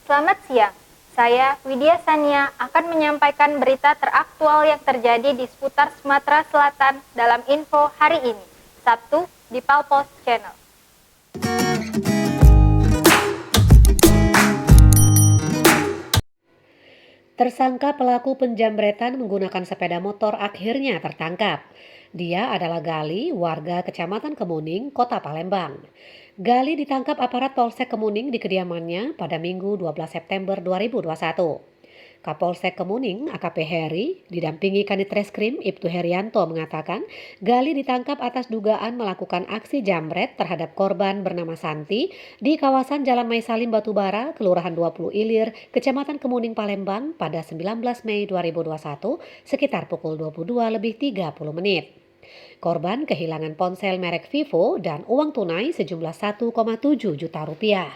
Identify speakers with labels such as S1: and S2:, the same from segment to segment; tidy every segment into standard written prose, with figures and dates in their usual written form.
S1: Selamat siang, saya Widya Sania akan menyampaikan berita teraktual yang terjadi di seputar Sumatera Selatan dalam info hari ini, Sabtu di Palpos Channel.
S2: Tersangka pelaku penjamretan menggunakan sepeda motor akhirnya tertangkap. Dia adalah Gali, warga Kecamatan Kemuning, Kota Palembang. Gali ditangkap aparat Polsek Kemuning di kediamannya pada Minggu 12 September 2021. Kapolsek Kemuning, AKP Heri, didampingi Kanit Reskrim Ibtu Herianto mengatakan Gali ditangkap atas dugaan melakukan aksi jamret terhadap korban bernama Santi di kawasan Jalan Maisalim Batubara, Kelurahan 20 Ilir, Kecamatan Kemuning, Palembang pada 19 Mei 2021 sekitar pukul 22.30 menit. Korban kehilangan ponsel merek Vivo dan uang tunai sejumlah 1,7 juta rupiah.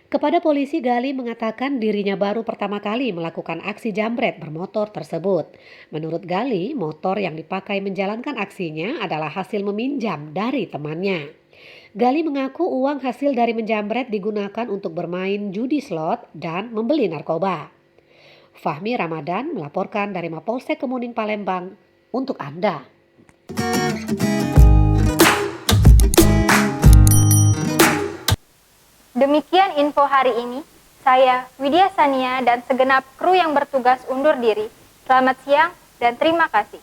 S2: Kepada polisi, Gali mengatakan dirinya baru pertama kali melakukan aksi jambret bermotor tersebut. Menurut Gali, motor yang dipakai menjalankan aksinya adalah hasil meminjam dari temannya. Gali mengaku uang hasil dari menjambret digunakan untuk bermain judi slot dan membeli narkoba. Fahmi Ramadan melaporkan dari Mapolsek Kemuning Palembang untuk Anda.
S1: Demikian info hari ini. Saya Widya Sania dan segenap kru yang bertugas undur diri. Selamat siang dan terima kasih.